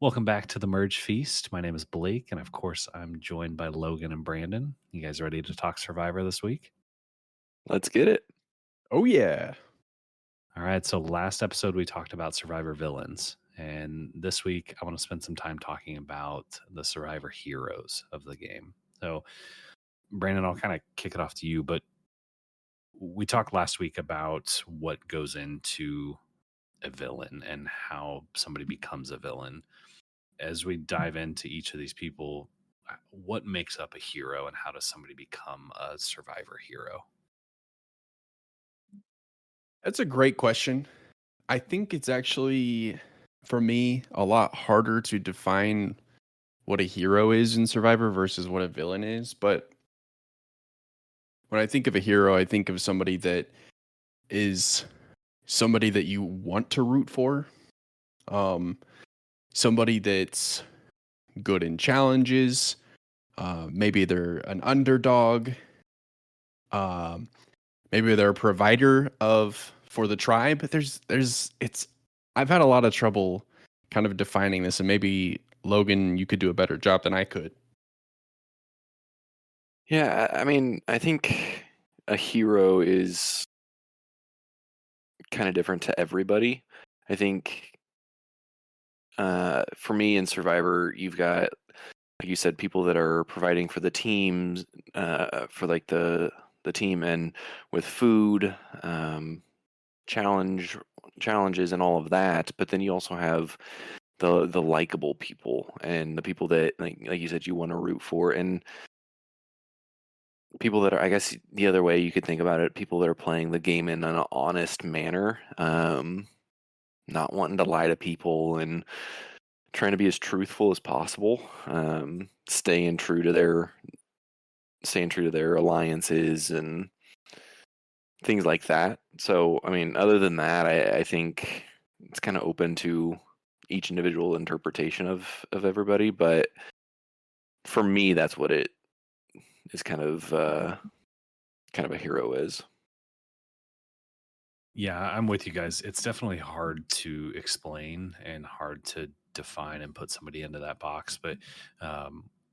Welcome back to the Merge Feast. My name is Blake, and of course, I'm joined by Logan and Brandon. You guys ready to talk Survivor this week? Let's get it. Oh yeah. All right. So, last episode, we talked about Survivor villains. And this week, I want to spend some time talking about the Survivor heroes of the game. So, Brandon, I'll kind of kick it off to you, but we talked last week about what goes into a villain and how somebody becomes a villain. As we dive into each of these people, what makes up a hero and how does somebody become a survivor hero? That's a great question. I think it's actually, for me, a lot harder to define what a hero is in Survivor versus what a villain is. But when I think of a hero, I think of somebody that is somebody that you want to root for. Um, Somebody that's good in challenges. Maybe they're an underdog. Um, Maybe they're a provider of for the tribe. It's I've had a lot of trouble kind of defining this, and maybe Logan, you could do a better job than I could. Yeah, I mean, I think a hero is kind of different to everybody. I think for me in Survivor, you've got, like you said, people that are providing for the teams, for like the team, and with food, challenge challenges, and all of that. But then you also have the likable people and the people that like you said you want to root for, and people that are, I guess the other way you could think about it, people that are playing the game in an honest manner, not wanting to lie to people and trying to be as truthful as possible, staying true to their alliances and things like that. So, I mean, other than that, I think it's kind of open to each individual interpretation of everybody. But for me, that's what it is kind of a hero is. Yeah, I'm with you guys. It's definitely hard to explain and hard to define and put somebody into that box. But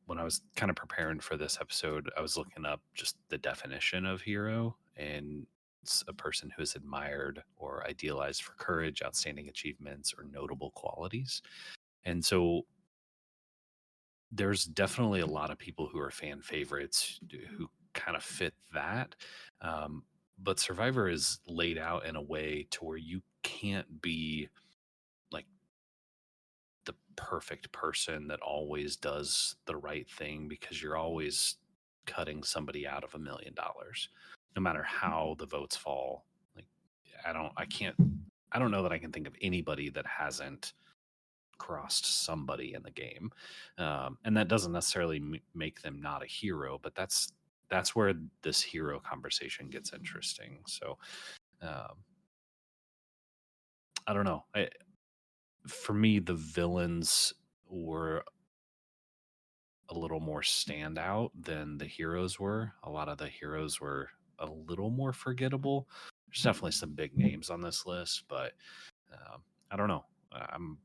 when I was kind of preparing for this episode, I was looking up just the definition of hero, and it's a person who is admired or idealized for courage, outstanding achievements, or notable qualities. And so there's definitely a lot of people who are fan favorites who kind of fit that. Um, but Survivor is laid out in a way to where you can't be like the perfect person that always does the right thing because you're always cutting somebody out of $1 million, no matter how the votes fall. Like, I don't know that I can think of anybody that hasn't crossed somebody in the game, and that doesn't necessarily make them not a hero, but that's where this hero conversation gets interesting. So um, I don't know. For me, the villains were a little more standout than the heroes were. A lot of the heroes were a little more forgettable. There's definitely some big names on this list, but I don't know. I'm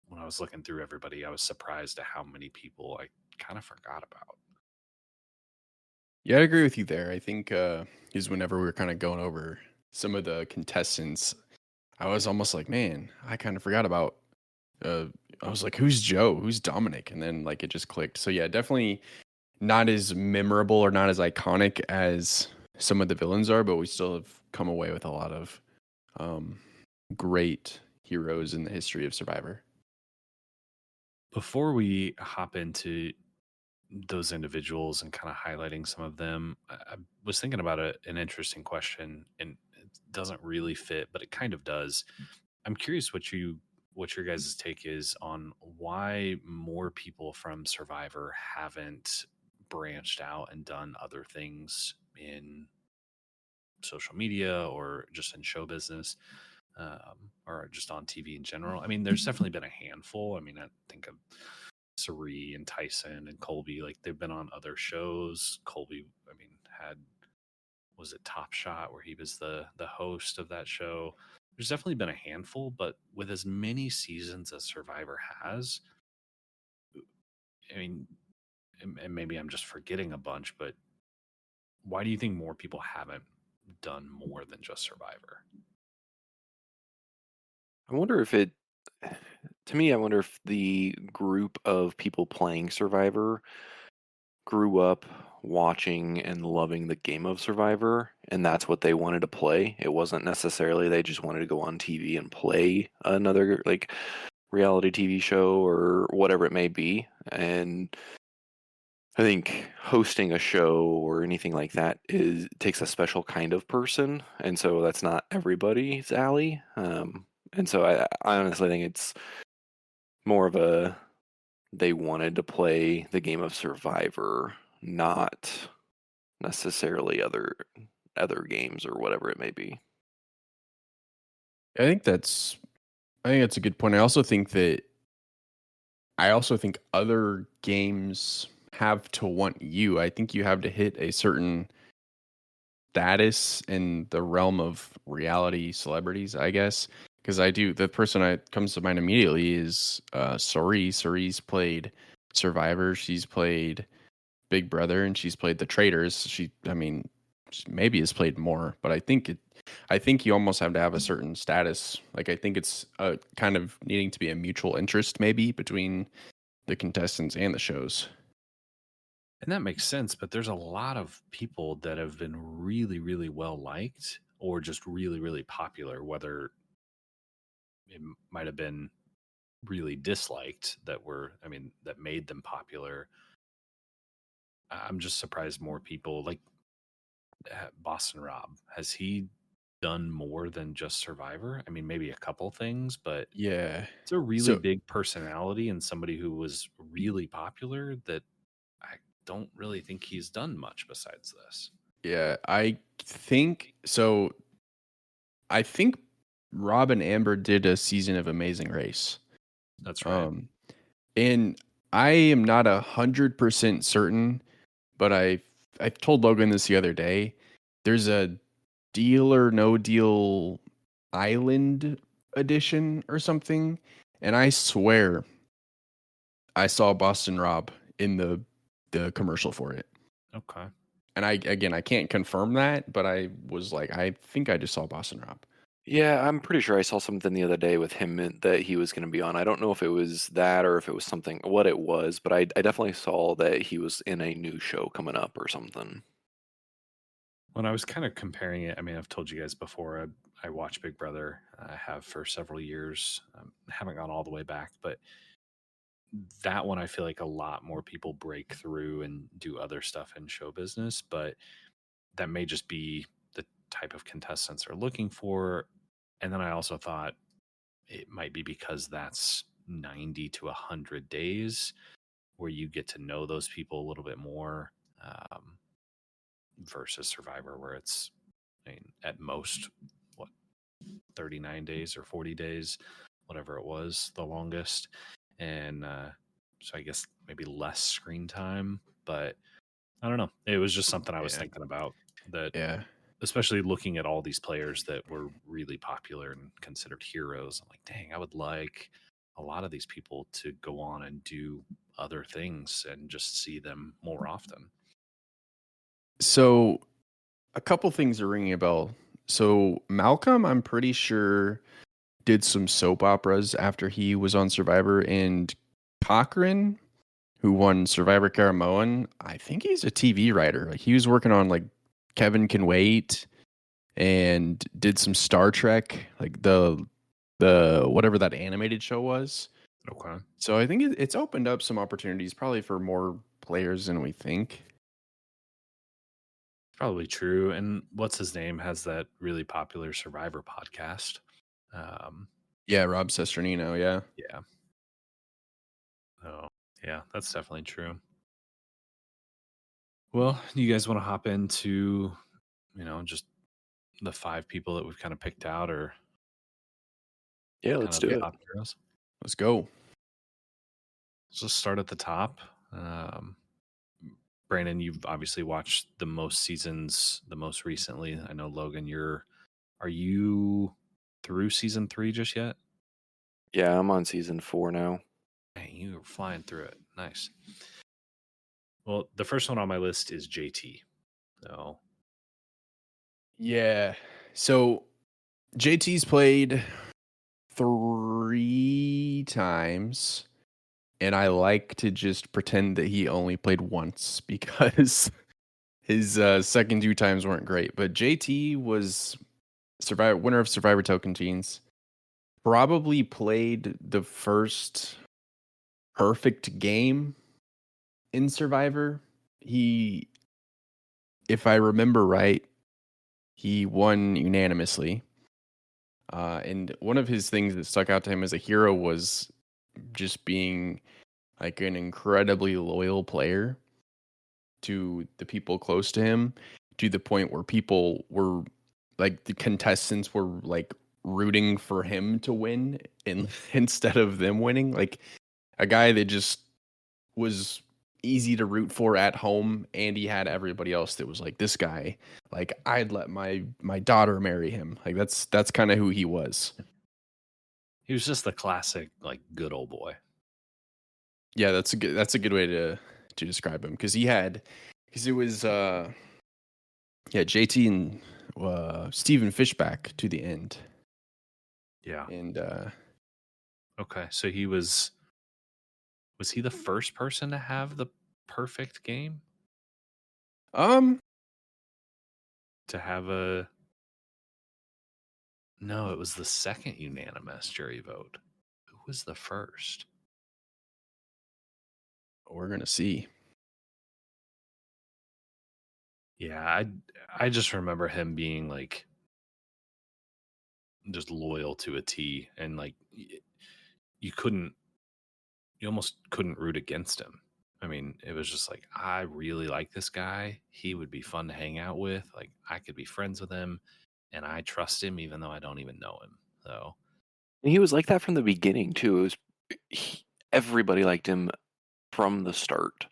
When I was looking through everybody, I was surprised at how many people I kind of forgot about. Yeah, I agree with you there. I think is whenever we were kind of going over some of the contestants, I was almost like, man, I kind of forgot about. Uh, I was like, who's Joe? Who's Dominic? And then like it just clicked. So yeah, definitely not as memorable or not as iconic as some of the villains are, but we still have come away with a lot of um, great heroes in the history of Survivor. Before we hop into those individuals and kind of highlighting some of them, I was thinking about an interesting question, and it doesn't really fit, but it kind of does. I'm curious what your guys' take is on why more people from Survivor haven't branched out and done other things in social media or just in show business, or just on TV in general. I mean, there's definitely been a handful. I mean, I think of Cirie and Tyson and Colby. Like they've been on other shows. Colby, I mean, had was it Top Shot where he was the host of that show. there's definitely been a handful, but with as many seasons as Survivor has, I mean, and maybe I'm just forgetting a bunch, but why do you think more people haven't done more than just Survivor? I wonder if it, to me, I wonder if the group of people playing Survivor grew up watching and loving the game of Survivor, and that's what they wanted to play. It wasn't necessarily they just wanted to go on TV and play another like reality TV show or whatever it may be. And I think hosting a show or anything like that is takes a special kind of person, and so that's not everybody's alley. And so I honestly think it's more of a they wanted to play the game of Survivor, not necessarily other games or whatever it may be. I think that's I think that's a good point. I also think other games have to want you. I think you have to hit a certain status in the realm of reality celebrities, I guess. Because I do the person that comes to mind immediately is Cirie. Cirie's played Survivor, she's played Big Brother, and she's played The Traitors. I mean, she maybe has played more, but I think you almost have to have a certain status. Like I think it's kind of needing to be a mutual interest, maybe between the contestants and the shows. And that makes sense, but there's a lot of people that have been really, really well liked or just really, really popular, whether it might have been really disliked that made them popular. I'm just surprised more people like Boston Rob. Has he done more than just Survivor? I mean, maybe a couple things, but Yeah. it's a really So big personality and somebody who was really popular that I don't really think he's done much besides this. yeah, I think so. I think Rob and Amber did a season of Amazing Race. That's right. Um, and I am not 100% certain, but I told Logan this the other day. There's a Deal or No Deal Island edition or something, and I swear I saw Boston Rob in the commercial for it. Okay. And I can't confirm that, but I was like, I think I just saw Boston Rob. Yeah, I'm pretty sure I saw something the other day with him that he was going to be on. I don't know if it was that or if it was something, what it was, but I definitely saw that he was in a new show coming up or something. When I was kind of comparing it, I mean, I've told you guys before, I watch Big Brother. I have for several years. Haven't gone all the way back, but that one I feel like a lot more people break through and do other stuff in show business, but that may just be the type of contestants they're looking for. And then I also thought it might be because that's 90 to 100 days where you get to know those people a little bit more um, versus Survivor, where it's, I mean, at most, what, 39 days or 40 days, whatever it was, the longest. And so I guess maybe less screen time, but I don't know. It was just something I was Yeah. thinking about that, Yeah. especially looking at all these players that were really popular and considered heroes. I'm like, dang, I would like a lot of these people to go on and do other things and just see them more often. So a couple things are ringing a bell. So Malcolm, I'm pretty sure, did some soap operas after he was on Survivor, and Cochran, who won Survivor Caramoan, I think he's a TV writer. Like he was working on like Kevin Can Wait and did some Star Trek, like the whatever that animated show was. Okay. So I think it's opened up some opportunities, probably for more players than we think. Probably true. And what's his name has that really popular Survivor podcast. Um, Yeah, Rob Sesternino. Yeah. yeah. Oh, yeah, that's definitely true. Well, you guys want to hop into, just the five people that we've kind of picked out or Yeah, kind let's of do the it. top heroes? Let's go. So let's start at the top. Um, Brandon, you've obviously watched the most seasons, the most recently. I know Logan, are you through season 3 just yet? Yeah, I'm on season 4 now. Dang, you were flying through it. Nice. Well, the first one on my list is JT. So Yeah. So JT's played 3 times, and I like to just pretend that he only played once because his second 2 times weren't great. But JT was winner of Survivor Token Teens. Probably played the first perfect game in Survivor. He, if I remember right, he won unanimously. And one of his things that stuck out to him as a hero was just being like an incredibly loyal player to the people close to him, to the point where people were like the contestants were like rooting for him to win instead of them winning. Like a guy that just was easy to root for at home, and he had everybody else that was like, this guy, like I'd let my daughter marry him. Like that's kind of who he was. he was just the classic, like, good old boy. Yeah, that's a good way to describe him, because it was JT and Steven Fishback to the end. Yeah. And Okay. So was he the first person to have the perfect game? um To have no, it was the second unanimous jury vote. Who was the first? we're gonna see. Yeah, I just remember him being like just loyal to a T, and like you almost couldn't root against him. I mean, it was just like, I really like this guy. He would be fun to hang out with. Like, I could be friends with him, and I trust him even though I don't even know him. So, And he was like that from the beginning too. It was everybody liked him from the start.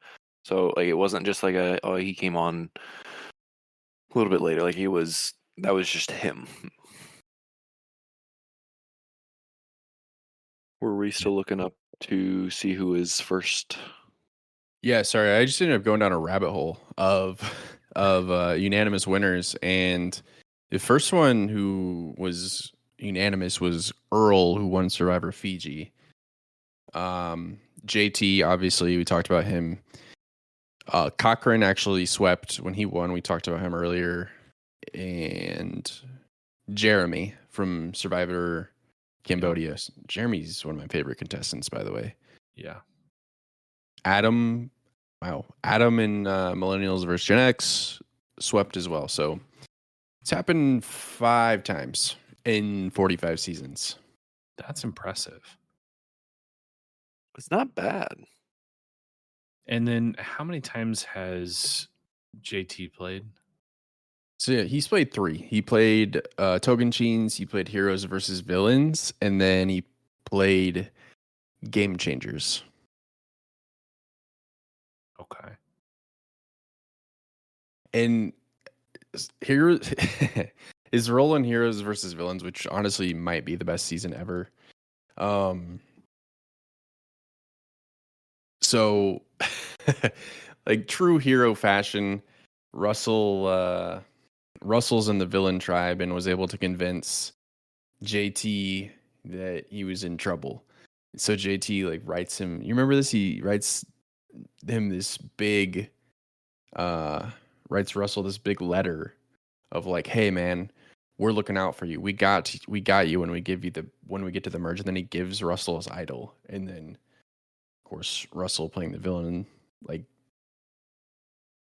So like it wasn't just like he came on a little bit later. Like that was just him. Were we still looking up to see who is first? Yeah, sorry, I just ended up going down a rabbit hole of unanimous winners, and the first one who was unanimous was Earl, who won Survivor Fiji. JT, obviously, we talked about him. Cochran actually swept when he won. We talked about him earlier, and Jeremy from Survivor Cambodia. Jeremy's one of my favorite contestants, by the way. yeah. Adam and Millennials versus Gen X swept as well. So it's happened 5 times in 45 seasons. That's impressive. It's not bad. And then how many times has JT played? So yeah, he's played 3. He played Token Cheens, he played Heroes versus Villains, and then he played Game Changers. Okay. And Heroes his role in Heroes versus Villains, which honestly might be the best season ever. So like true hero fashion, Russell's in the villain tribe and was able to convince JT that he was in trouble. So JT like writes him, you remember this? He writes him this big writes Russell this big letter of like, hey man, we're looking out for you. We got you when we get to the merge. And then he gives Russell his idol. And then of course Russell playing the villain, like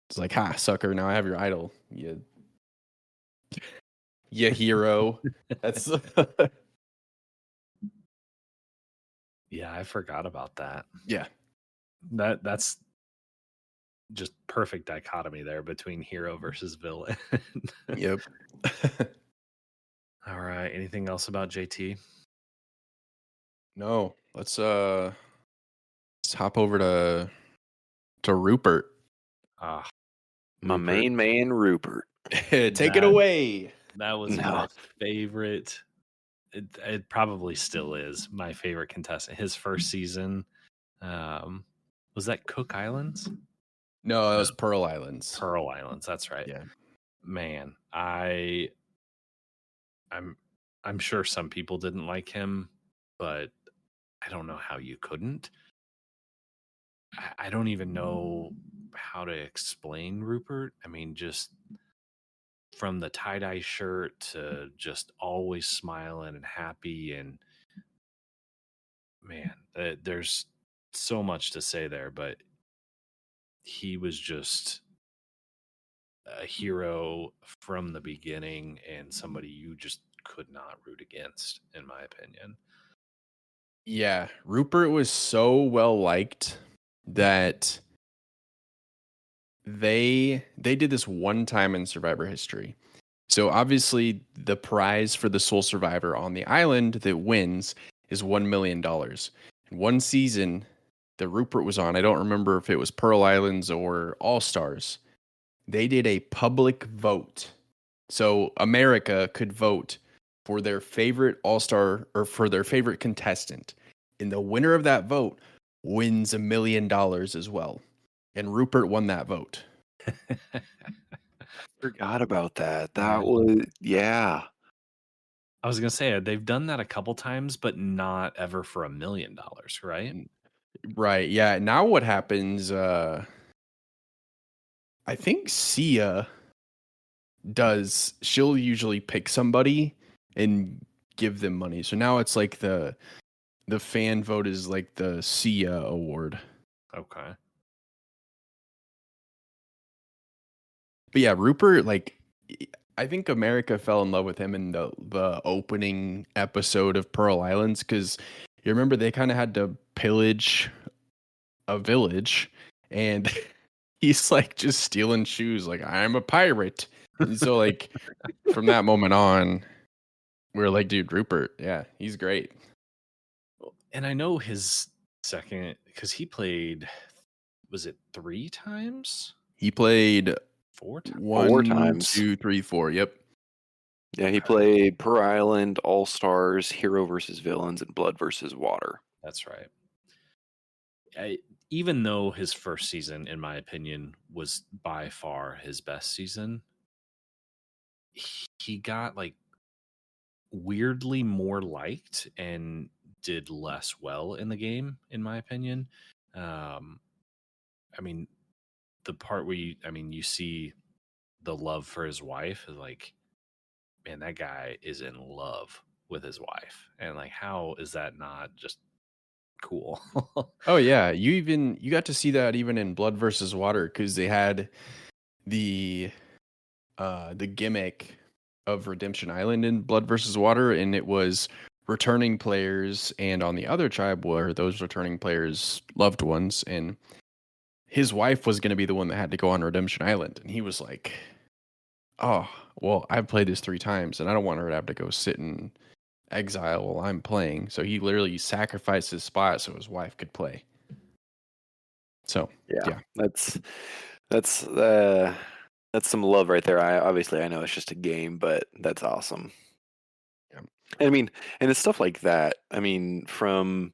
it's like, ha, sucker, now I have your idol. You hero. That's Yeah, I forgot about that. yeah. That's just perfect dichotomy there between hero versus villain. Yep. All right. Anything else about JT? No, let's hop over to Rupert. Ah, My Rupert. main man, Rupert. Take it away. That was No. my favorite It probably still is my favorite contestant. His first season, um, was that Cook Islands? No, that No, was Pearl Islands. Pearl Islands. That's right. Yeah. Man, I'm I'm sure some people didn't like him, but I don't know how you couldn't. I don't even know how to explain Rupert. I mean, just from the tie-dye shirt to just always smiling and happy, and man, there's so much to say there, but he was just a hero from the beginning and somebody you just could not root against, in my opinion. Yeah, Rupert was so well liked that they did this one time in Survivor history. So obviously the prize for the sole survivor on the island that wins is $1 million. And one season that Rupert was on, I don't remember if it was Pearl Islands or All Stars. They did a public vote. So America could vote for their favorite All-Star or for their favorite contestant. And the winner of that vote wins $1 million as well. And Rupert won that vote. Forgot about that. Yeah. That was yeah. I was gonna say they've done that a couple times, but not ever for $1 million, right? Right. Yeah. Now what happens, I think Sia she'll usually pick somebody and give them money. So now it's like the fan vote is like the Sia award. Okay. But yeah, Rupert, like I think America fell in love with him in the opening episode of Pearl Islands because you remember they kind of had to pillage a village, and he's like just stealing shoes, like I'm a pirate. And so like from that moment on, we are like, dude, Rupert, yeah, he's great. And I know his second, because he played, was it 3 times? He played 4 times? 4 one, times. 2, 3, 4. Yep. Yeah, he played Per Island, All Stars, Hero versus Villains, and Blood versus Water. That's right. Even though his first season, in my opinion, was by far his best season, he got like weirdly more liked and did less well in the game, in my opinion. I mean, the part where you see the love for his wife is like, man, that guy is in love with his wife. And like, how is that not just cool? Oh yeah, you got to see that even in Blood versus Water because they had the the gimmick of Redemption Island in Blood versus Water, and it was returning players, and on the other tribe were those returning players' loved ones, and his wife was going to be the one that had to go on Redemption Island, and he was like, "Oh, well, I've played this 3 times, and I don't want her to have to go sit in exile while I'm playing." So he literally sacrificed his spot so his wife could play. So yeah. That's some love right there. I know it's just a game, but that's awesome. Yeah. And I mean, and it's stuff like that. I mean, from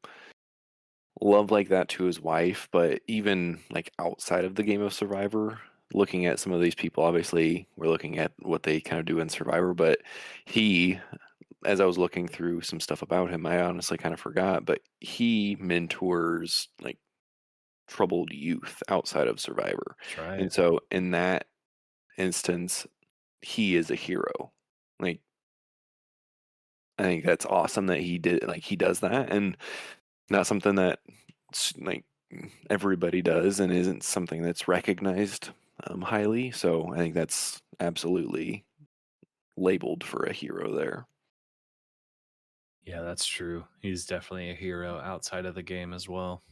love like that to his wife, but even like outside of the game of Survivor, looking at some of these people, obviously we're looking at what they kind of do in Survivor, but he, as I was looking through some stuff about him, I honestly kind of forgot, but he mentors like troubled youth outside of Survivor. That's right. And so in that instance, he is a hero. Like, I think that's awesome that he does that, and not something that like everybody does, and isn't something that's recognized highly. So I think that's absolutely labeled for a hero there. Yeah, that's true. He's definitely a hero outside of the game as well.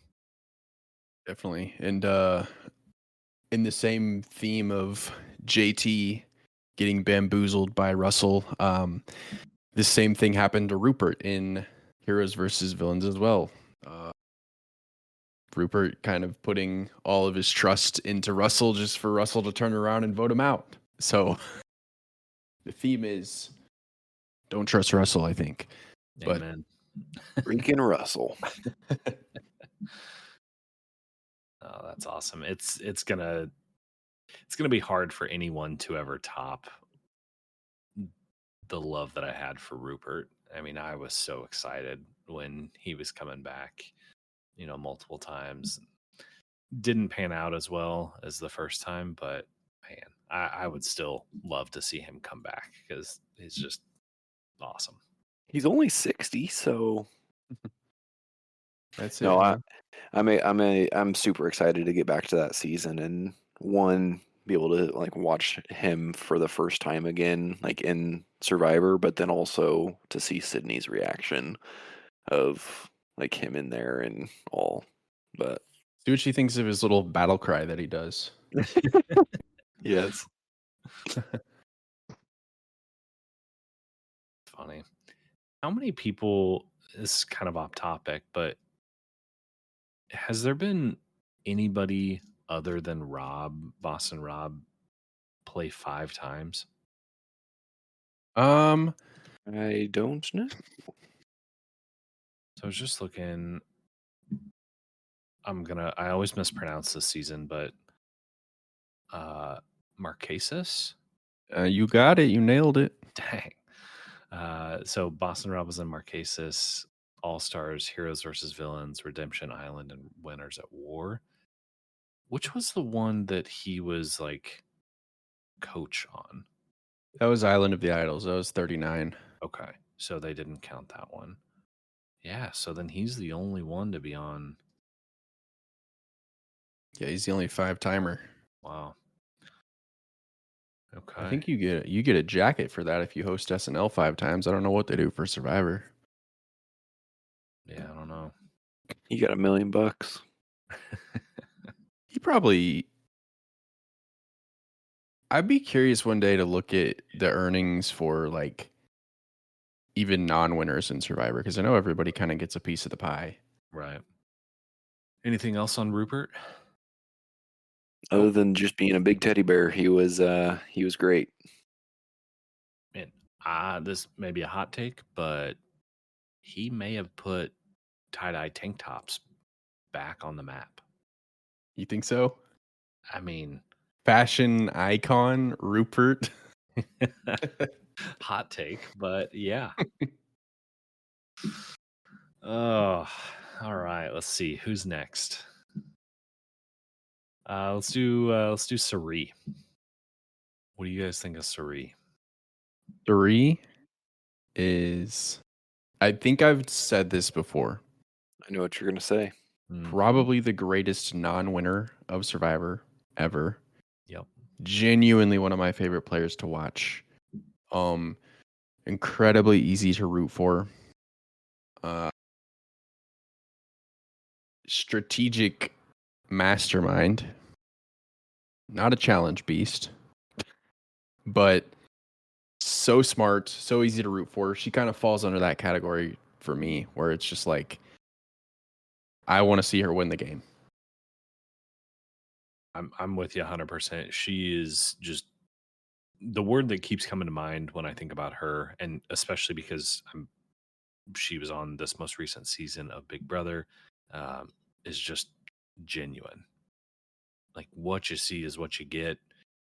Definitely. And in the same theme of JT getting bamboozled by Russell, the same thing happened to Rupert in Heroes versus Villains as well. Rupert kind of putting all of his trust into Russell just for Russell to turn around and vote him out. So the theme is don't trust Russell, I think. But Amen. Freaking Russell. Oh, that's awesome. It's gonna be hard for anyone to ever top the love that I had for Rupert. I mean, I was so excited when he was coming back, multiple times. Didn't pan out as well as the first time, but man, I would still love to see him come back because he's just awesome. He's only 60, so that's no, it. Huh? I'm super excited to get back to that season and be able to like watch him for the first time again, like in Survivor, but then also to see Sydney's reaction of like him in there and all. But See what she thinks of his little battle cry that he does. yes, Funny. How many people, this is kind of off topic, but has there been anybody other than Boston Rob, play 5 times? I don't know. So I was just looking. I always mispronounce this season, but Marquesas? You got it. You nailed it. Dang. So Boston Rob was in Marquesas, All Stars, Heroes versus Villains, Redemption Island, and Winners at War. Which was the one that he was like coach on? That was Island of the Idols. That was 39. Okay. So they didn't count that one. Yeah. So then he's the only one to be on. Yeah, he's the only 5-timer. Wow. Okay. I think you get a jacket for that if you host SNL 5 times. I don't know what they do for Survivor. Yeah, I don't know. You got $1 million. He probably. I'd be curious one day to look at the earnings for like even non-winners in Survivor because I know everybody kind of gets a piece of the pie. Right. Anything else on Rupert? Other than just being a big teddy bear, he was great. Man, this may be a hot take, but he may have put tie-dye tank tops back on the map. You think so? I mean, Fashion icon Rupert. hot take, but yeah. Oh, all right. Let's see who's next. Let's do Cirie. What do you guys think of Cirie? 3 is. I think I've said this before. I know what you're gonna say. Probably the greatest non-winner of Survivor ever. Yep. Genuinely one of my favorite players to watch. Incredibly easy to root for. Strategic mastermind. Not a challenge beast, but so smart, so easy to root for. She kind of falls under that category for me, where it's just like I want to see her win the game. I'm with you 100%. She is just the word that keeps coming to mind when I think about her, and especially because she was on this most recent season of Big Brother, is just genuine. Like what you see is what you get,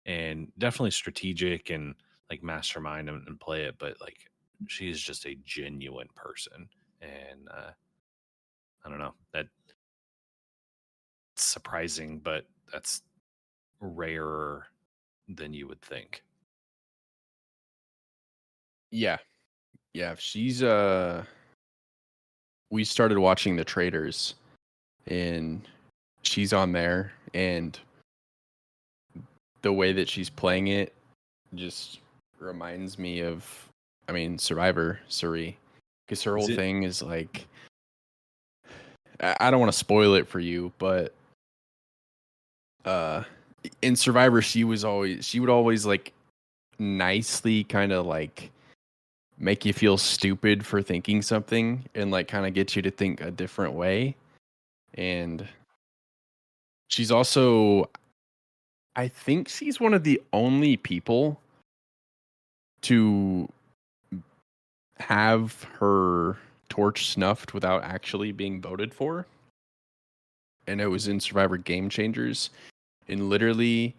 and definitely strategic and like mastermind and play it. But like she is just a genuine person, and I don't know, that's surprising, but that's rarer than you would think. Yeah. She's we started watching The Traders, and she's on there, and the way that she's playing it just reminds me of, Survivor, Cirie, because her whole thing is like, I don't want to spoil it for you, but in Survivor, she would always like nicely kind of like make you feel stupid for thinking something and like kind of get you to think a different way. And she's also, I think she's one of the only people to have her torch snuffed without actually being voted for. And it was in Survivor Game Changers. And literally,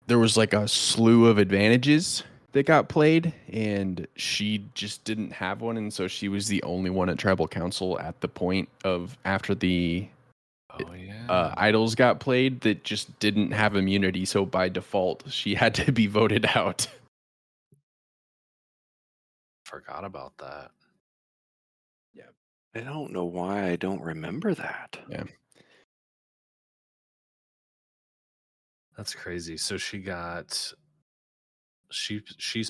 there was like a slew of advantages that got played, and she just didn't have one. And so she was the only one at Tribal Council at the point of after the Oh yeah. idols got played that just didn't have immunity. So by default, she had to be voted out. Forgot about that. I don't know why I don't remember that. Yeah. That's crazy. So she's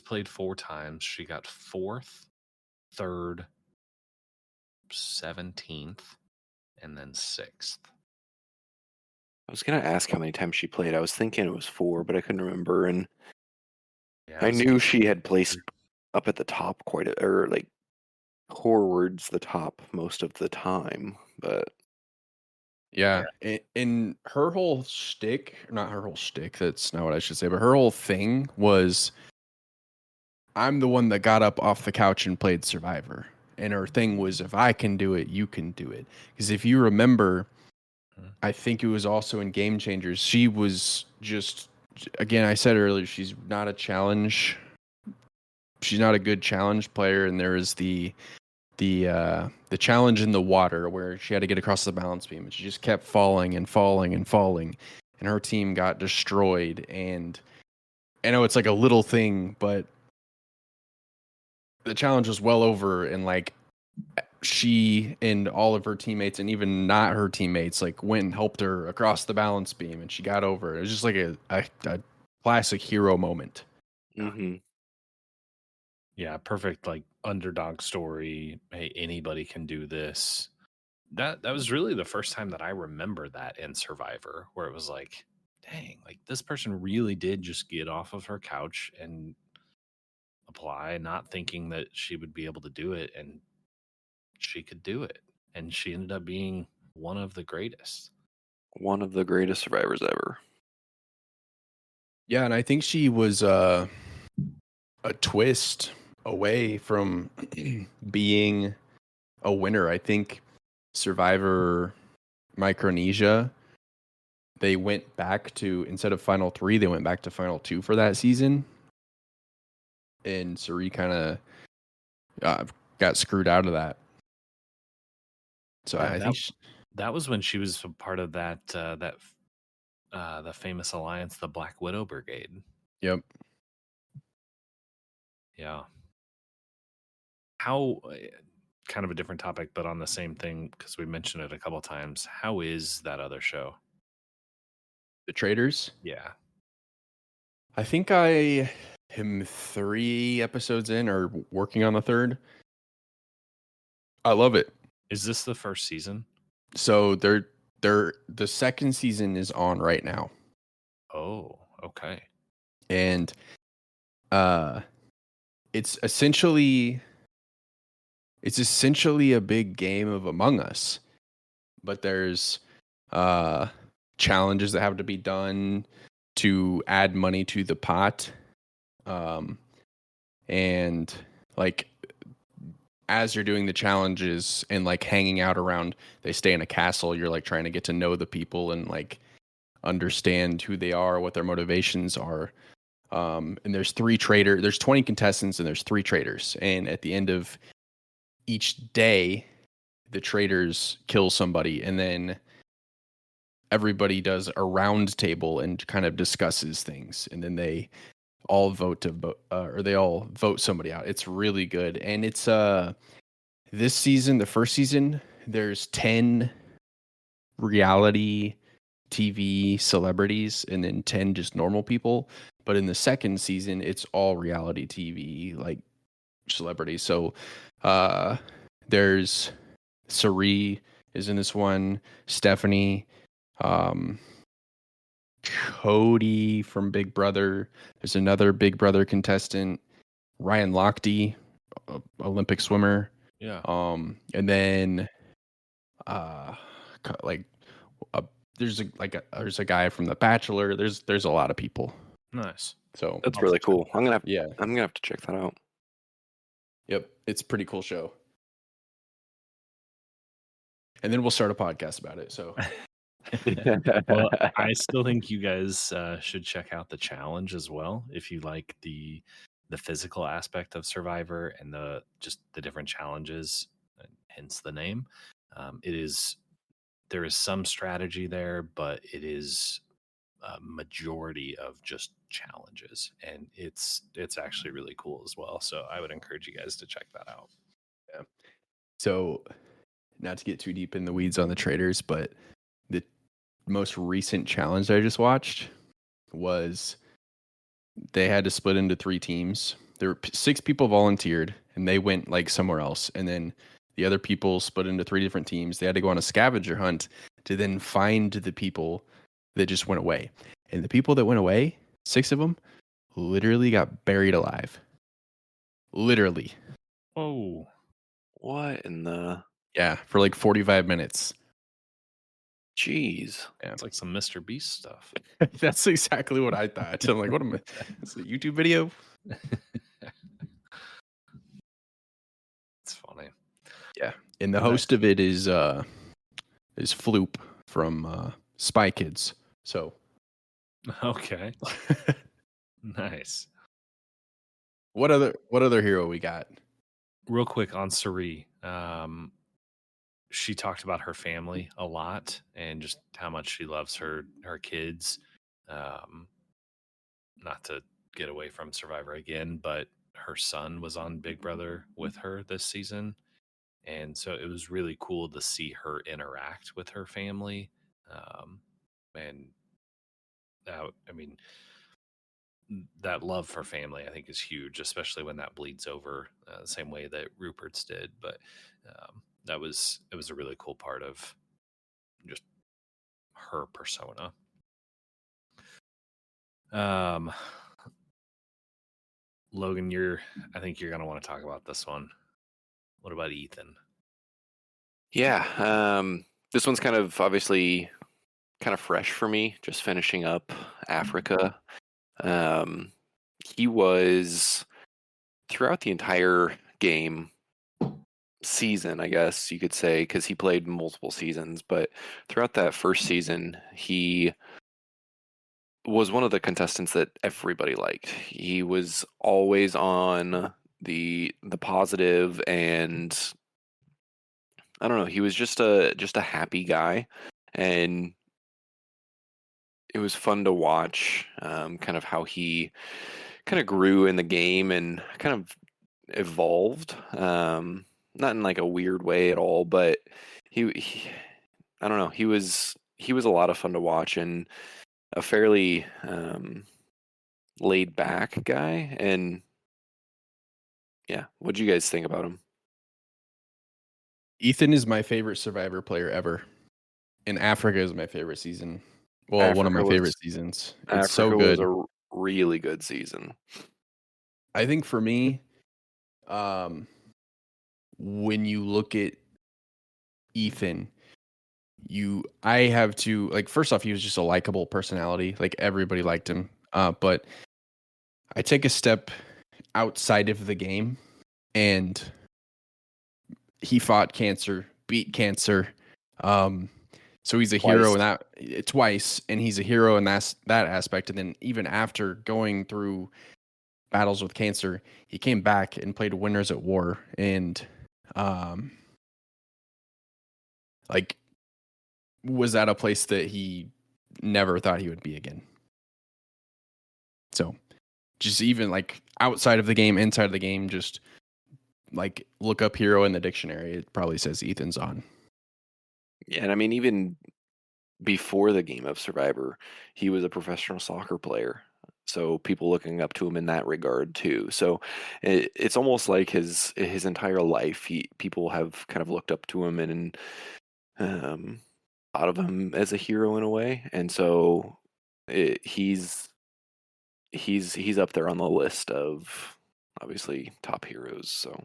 played 4 times. She got 4th, 3rd, 17th, and then 6th. I was gonna ask how many times she played. I was thinking it was 4, but I couldn't remember. And Yeah, I knew she had placed up at the top or like towards the top most of the time, but Yeah. And her whole shtick, not her whole shtick, that's not what I should say, but her whole thing was, I'm the one that got up off the couch and played Survivor. And her thing was, if I can do it, you can do it. Because if you remember, I think it was also in Game Changers, she was just, again, I said earlier, she's not a challenge. She's not a good challenge player. And there is the challenge in the water where she had to get across the balance beam, and she just kept falling and falling and falling, and her team got destroyed. And I know it's like a little thing, but the challenge was well over, and like she and all of her teammates, and even not her teammates, like went and helped her across the balance beam, and she got over it. It was just like a classic hero moment. mhm. Yeah, perfect like underdog story. Hey, anybody can do this. That was really the first time that I remember that in Survivor, where it was like, dang, like this person really did just get off of her couch and apply, not thinking that she would be able to do it, and she could do it. And she ended up being one of the greatest. One of the greatest survivors ever. Yeah, and I think she was a twist away from being a winner. I think Survivor Micronesia, they went back to, instead of Final 3, they went back to Final 2 for that season. And Cirie kind of got screwed out of that. So Yeah, I think that was when she was a part of that the famous alliance, the Black Widow Brigade. Yep. Yeah. How kind of a different topic, but on the same thing because we mentioned it a couple times. How is that other show? The Traders. Yeah. I think I am 3 episodes in or working on the 3rd. I love it. Is this the first season? So the 2nd season is on right now. Oh, okay. And it's essentially a big game of Among Us, but there's challenges that have to be done to add money to the pot, and like as you're doing the challenges and like hanging out around, they stay in a castle, you're like trying to get to know the people and like understand who they are, what their motivations are. And there's 20 contestants and there's 3 traders. And at the end of each day, the traders kill somebody, and then everybody does a round table and kind of discusses things. And then they all vote or they all vote somebody out. It's really good. And it's this season, the first season, there's 10 reality TV celebrities and then 10 just normal people. But in the second season, it's all reality TV, like celebrities. So there's Cirie is in this one, Stephanie, Cody from Big Brother. There's another Big Brother contestant, Ryan Lochte, Olympic swimmer. Yeah. And then like there's a guy from The Bachelor. There's a lot of people. Nice. So That's really cool. I'm gonna yeah. have to check that out. Yep, it's a pretty cool show. And then we'll start a podcast about it. So Well, I still think you guys should check out the challenge as well if you like the physical aspect of Survivor and the different challenges, hence the name. There is some strategy there, but it is a majority of just challenges, and it's actually really cool as well. So I would encourage you guys to check that out. yeah. So not to get too deep in the weeds on the traders, but the most recent challenge I just watched was they had to split into 3 teams. There were 6 people volunteered and they went like somewhere else. And then the other people split into 3 different teams. They had to go on a scavenger hunt to then find the people that just went away. And the people that went away, 6 of them, literally got buried alive. Literally. Oh, What in the Yeah, for like 45 minutes. jeez? Yeah. it's like some Mr. Beast stuff. That's exactly what I thought. I'm like, what am I? It's a YouTube video. It's funny. Yeah. And the Nice. host of it is Floop from Spy Kids. So Okay, nice. what other hero we got? Real quick on Cirie, she talked about her family a lot and just how much she loves her kids. Um, not to get away from Survivor again, but her son was on Big Brother with her this season, and so it was really cool to see her interact with her family. And that, I mean, that love for family, I think, is huge, especially when that bleeds over the same way that Rupert's did. But it was a really cool part of just her persona. Um, Logan, I think you're gonna want to talk about this one. What about Ethan? Yeah, this one's kind of obviously kind of fresh for me. Just finishing up Africa. Um, he was throughout the entire game season, I guess you could say, because he played multiple seasons. But throughout that first season, he was one of the contestants that everybody liked. He was always on the positive, and I don't know, he was just a happy guy, and it was fun to watch kind of how he kind of grew in the game and kind of evolved. Not in like a weird way at all, but he I don't know, he was a lot of fun to watch and a fairly laid back guy. And yeah, what do you guys think about him? Ethan is my favorite Survivor player ever. And Africa is my favorite season. Well, one of my Africa was favorite seasons. It's so Africa was good. a really good season. I think for me, when you look at Ethan, I have to like first off, he was just a likable personality. Like everybody liked him. But I take a step outside of the game, and he fought cancer, beat cancer. So he's a hero in that twice, and he's a hero in that aspect. And then even after going through battles with cancer, he came back and played Winners at War, and like was at a place that he never thought he would be again. So just even like outside of the game, inside of the game, just like look up hero in the dictionary. It probably says Ethan's on. Yeah, and I mean, even before the game of Survivor, he was a professional soccer player. So people looking up to him in that regard too. So it's almost like his entire life, people have kind of looked up to him and um, thought of him as a hero in a way. And so he's up there on the list of obviously top heroes. So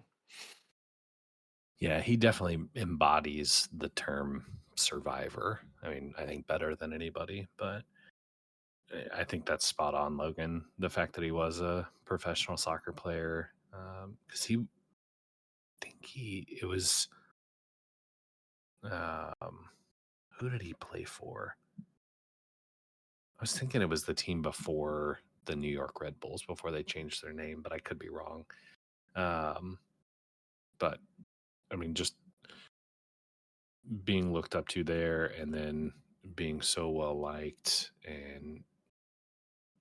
Yeah, he definitely embodies the term survivor. I mean, I think better than anybody, but I think that's spot on, Logan. The fact that he was a professional soccer player, because think it was who did he play for? I was thinking it was the team before the New York Red Bulls, before they changed their name, but I could be wrong. But I mean, just being looked up to there, and then being so well liked, and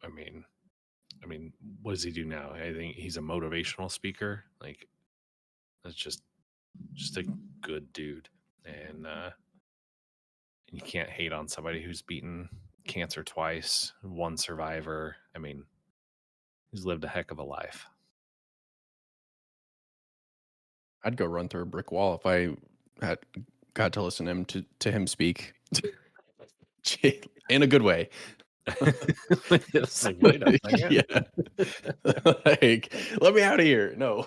I mean, what does he do now? I think he's a motivational speaker. Like, that's just a good dude, and you can't hate on somebody who's beaten cancer twice, one survivor. I mean, he's lived a heck of a life. I'd go run through a brick wall if I had got to listen to him speak in a good way. It's like, wait a second. Yeah. Like, let me out of here. No,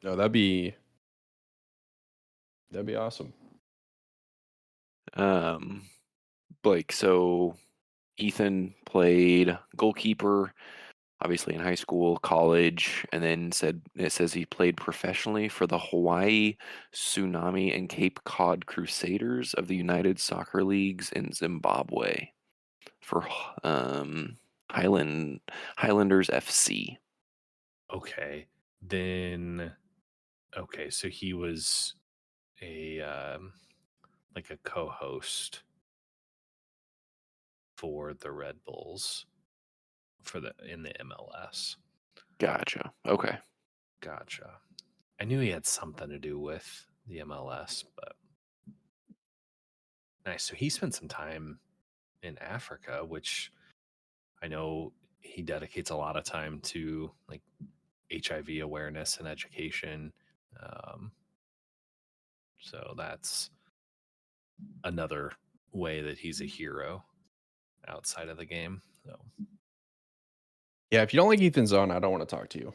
that'd be awesome. Blake, so Ethan played goalkeeper, obviously in high school, college, and then it says he played professionally for the Hawaii Tsunami and Cape Cod Crusaders of the United Soccer Leagues in Zimbabwe for Highlanders FC. Okay, then so he was a like a co-host for the Red Bulls in the MLS. Gotcha. Okay. Gotcha. I knew he had something to do with the MLS, but nice. So he spent some time in Africa, which I know he dedicates a lot of time to, like HIV awareness and education. So that's another way that he's a hero outside of the game. So Yeah, if you don't like Ethan Zahn, I don't want to talk to you.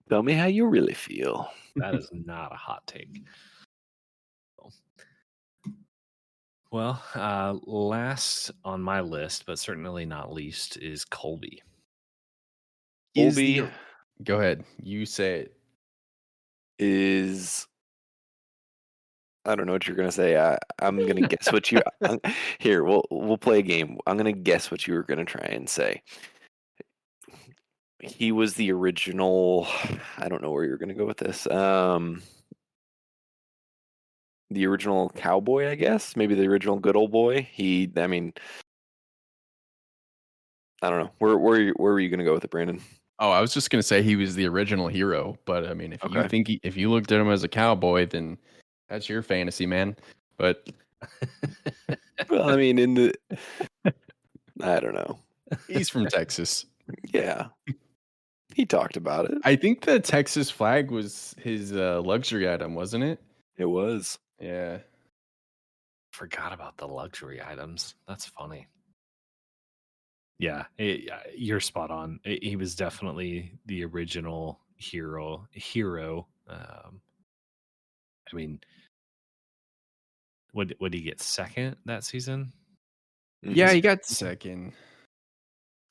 Tell me how you really feel. that is not a hot take. Well, last on my list, but certainly not least, is Colby. Colby Go ahead. You say it. is. I don't know what you're gonna say. I'm gonna guess what you. Here, we'll play a game. I'm gonna guess what you were gonna try and say. He was the original. I don't know where you're gonna go with this. The original cowboy, I guess. Maybe the original good old boy. I mean, I don't know. Where were you gonna go with it, Brandon? Oh, I was just gonna say he was the original hero, but I mean, if you looked at him as a cowboy, then that's your fantasy, man. But well, I mean, I don't know. He's from Texas. Yeah, he talked about it. I think the Texas flag was his luxury item, wasn't it? It was. Yeah. Forgot about the luxury items. That's funny. Yeah, you're spot on. He was definitely the original hero. I mean, would he get second that season? Yeah, he got second.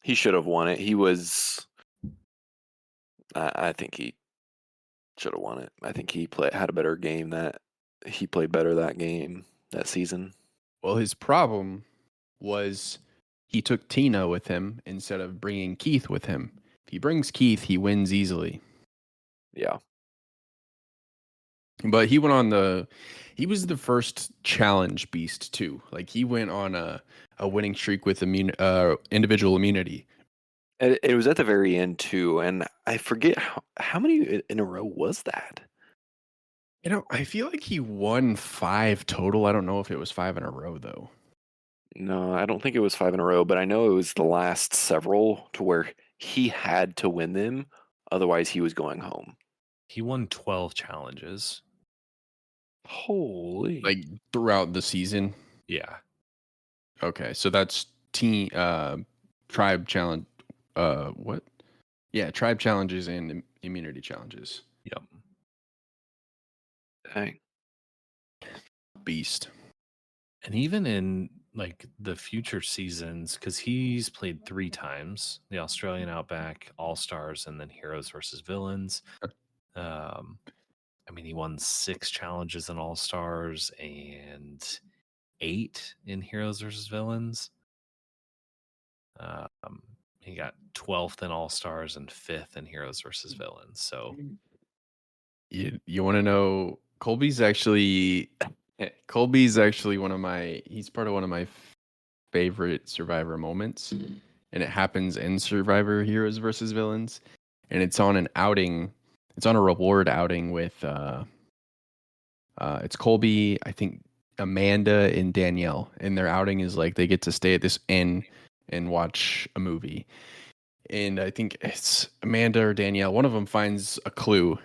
He should have won it. He was. I think he should have won it. I think he had a better game he played better that season. Well, his problem was he took Tina with him instead of bringing Keith with him. If he brings Keith, he wins easily. Yeah. But he was the first challenge beast too. Like he went on a winning streak with individual immunity. It was at the very end too, and I forget how many in a row was that. I feel like he won 5 total. I don't know if it was 5 in a row though. No, I don't think it was 5 in a row, but I know it was the last several to where he had to win them, otherwise he was going home. He won 12 challenges. Holy! Like throughout the season. Yeah. Okay, so that's tribe challenge. What? Yeah, tribe challenges and immunity challenges. Yep. Dang. Beast. And even in like the future seasons, because he's played 3 times: the Australian Outback, All Stars, and then Heroes versus Villains. Um, I mean, he won 6 challenges in All Stars and 8 in Heroes versus Villains. Um, he got 12th in All Stars and 5th in Heroes versus Villains. So You want to know Colby's actually one of my he's part of one of my favorite Survivor moments, and it happens in Survivor Heroes versus Villains, and it's on an outing. It's on a reward outing with it's Colby, I think Amanda and Danielle, and their outing is like they get to stay at this inn and watch a movie. And I think it's Amanda or Danielle. One of them finds a clue,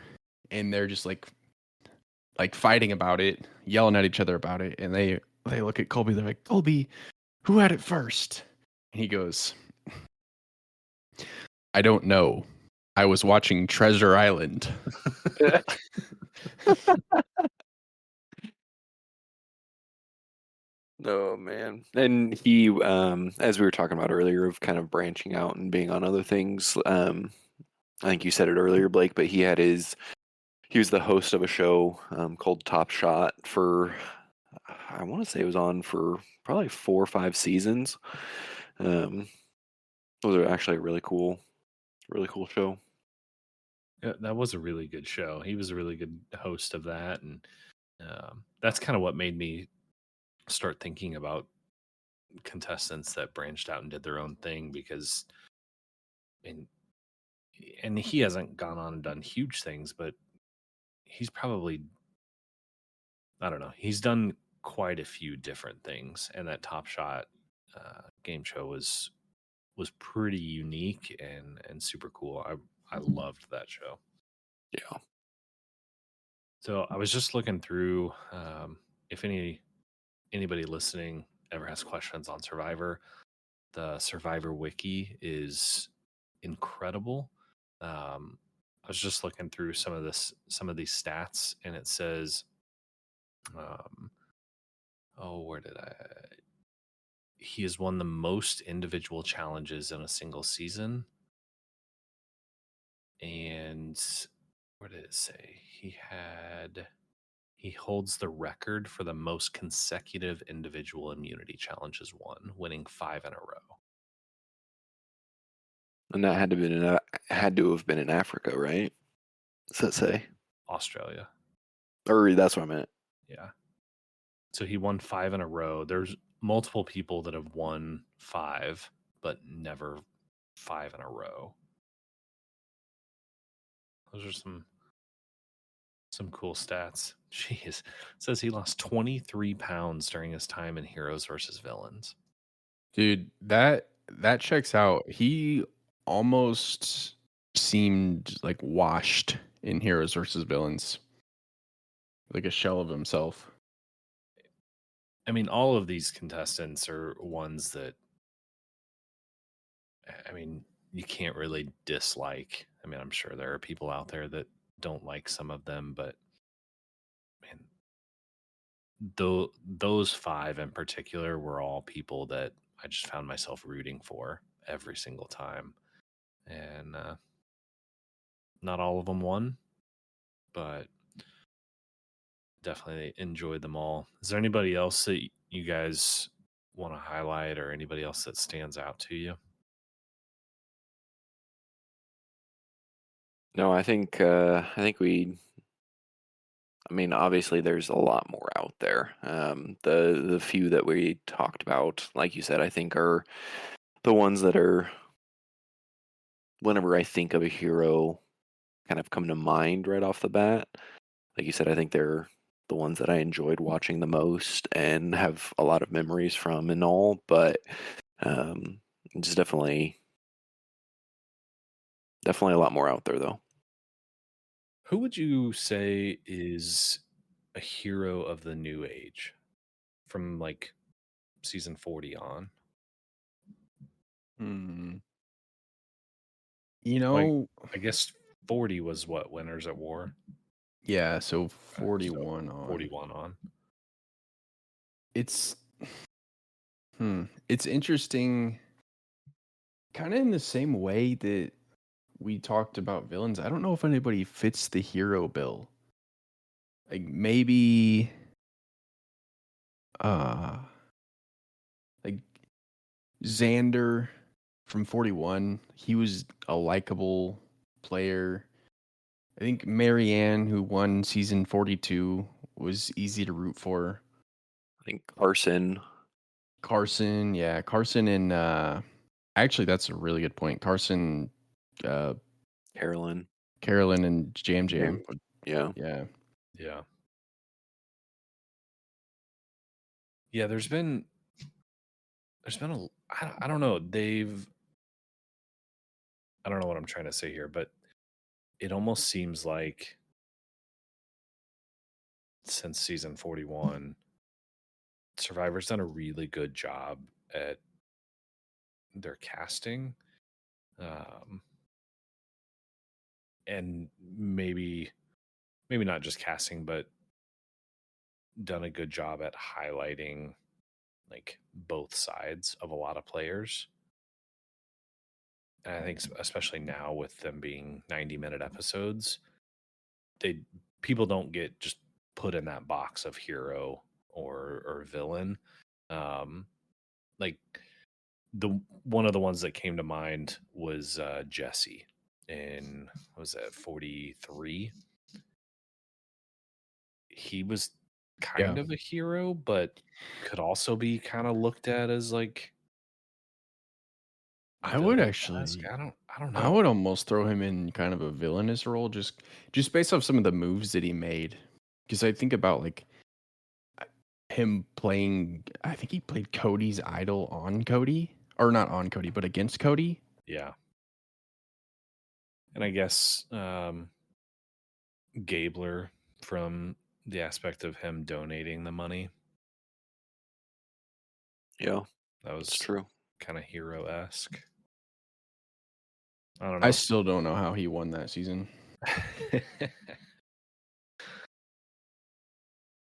and they're just like fighting about it, yelling at each other about it. And they look at Colby. They're like, Colby, who had it first? And he goes, I don't know. I was watching Treasure Island. Oh man. And he as we were talking about earlier of kind of branching out and being on other things, I think you said it earlier, Blake, but he was the host of a show called Top Shot for, I want to say it was on for probably 4 or 5 seasons. Those are actually a really cool show. yeah, that was a really good show. He was a really good host of that. And that's kind of what made me start thinking about contestants that branched out and did their own thing, because and he hasn't gone on and done huge things, but he's probably, I don't know, he's done quite a few different things, and that Top Shot game show was pretty unique and super cool. I loved that show. Yeah. So I was just looking through, if anybody listening ever has questions on Survivor, the Survivor wiki is incredible. I was just looking through some of these stats, and it says, where did I? He has won the most individual challenges in a single season, and where did it say he holds the record for the most consecutive individual immunity challenges won, winning 5 in a row. And that had to have been in Africa, right? Does that say? Australia. Or that's what I meant. Yeah. So he won 5 in a row. There's multiple people that have won 5, but never 5 in a row. Those are some cool stats. Jeez. It says he lost 23 pounds during his time in Heroes versus Villains. Dude, that checks out. He almost seemed like washed in Heroes versus Villains, like a shell of himself. I mean, all of these contestants are ones that, I mean, you can't really dislike. I mean, I'm sure there are people out there that don't like some of them, but man, those 5 in particular were all people that I just found myself rooting for every single time. And not all of them won, but definitely enjoyed them all. Is there anybody else that you guys want to highlight, or anybody else that stands out to you? No, I think I mean, obviously, there's a lot more out there. The few that we talked about, like you said, I think are the ones that are. Whenever I think of a hero, kind of come to mind right off the bat. Like you said, I think they're the ones that I enjoyed watching the most and have a lot of memories from and all. But it's definitely a lot more out there, though. Who would you say is a hero of the new age from like season 40 on? Hmm. Like, I guess 40 was what, Winners at War? Yeah, so So 41 on. 41 on. It's It's interesting, kind of in the same way that we talked about villains. I don't know if anybody fits the hero bill. Like maybe, uh, like Xander from 41. He was a likable player. I think Marianne, who won season 42, was easy to root for. I think Carson. Carson, yeah, Carson and actually that's a really good point. Carson, uh, Carolyn. Carolyn and Jam Jam. Yeah. Yeah. Yeah. Yeah, there's been I don't know. I don't know what I'm trying to say here, but it almost seems like since season 41, Survivor's done a really good job at their casting. Um, and maybe not just casting, but done a good job at highlighting like both sides of a lot of players. And I think especially now with them being 90-minute episodes, people don't get just put in that box of hero or villain. Like the one of the ones that came to mind was Jesse in, what was that, 43? He was kind Yeah. of a hero, but could also be kind of looked at as like I would villain-esque. actually I don't I know. would almost throw him in kind of a villainous role just based off some of the moves that he made. Because I think about like him playing, I think he played Cody's idol on Cody, or not on Cody, but against Cody. Yeah. And I guess Gabler, from the aspect of him donating the money, Yeah. that It's was true. kind of hero-esque. I don't I know. still don't know how he won that season.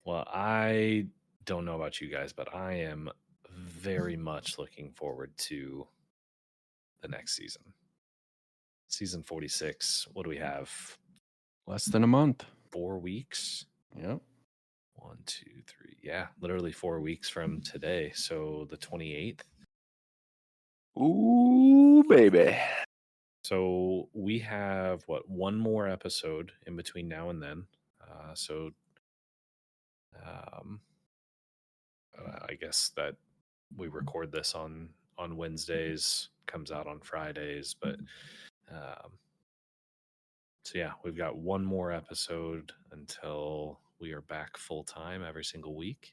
Well, I don't know about you guys, but I am very much looking forward to the next season. Season 46. What do we have? Less than a month. 4 weeks? Yep. 1, 2, 3. Yeah, literally 4 weeks from today. So the 28th. Ooh, baby. So we have one more episode in between now and then. Um, I guess that we record this on Wednesdays, comes out on Fridays, but so yeah, we've got one more episode until we are back full time every single week.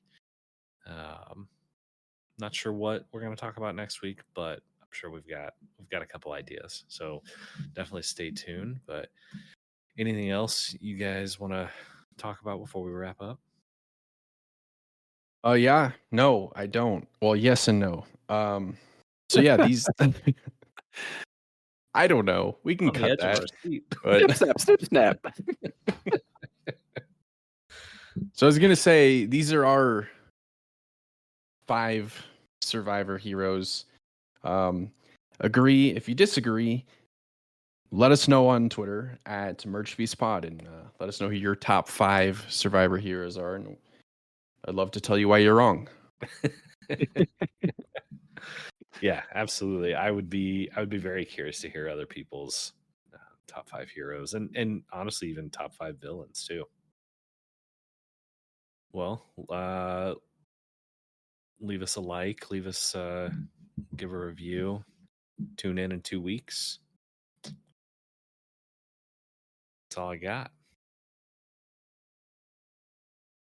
Not sure what we're going to talk about next week, but I'm sure we've got a couple ideas. So definitely stay tuned. But anything else you guys want to talk about before we wrap up? Oh yeah. No, I don't. Well, yes and no. So yeah, these I don't know. We can On the cut edge of that. our seat. But Snip, snap, snip, snap. so I was gonna say these are our 5 Survivor heroes. Agree. If you disagree, let us know on Twitter at MerchFeastPod and let us know who your top 5 Survivor heroes are. And I'd love to tell you why you're wrong. Yeah, absolutely. I would be very curious to hear other people's top 5 heroes and honestly even top 5 villains too. Well, leave us a like, give a review. Tune in 2 weeks. That's all I got.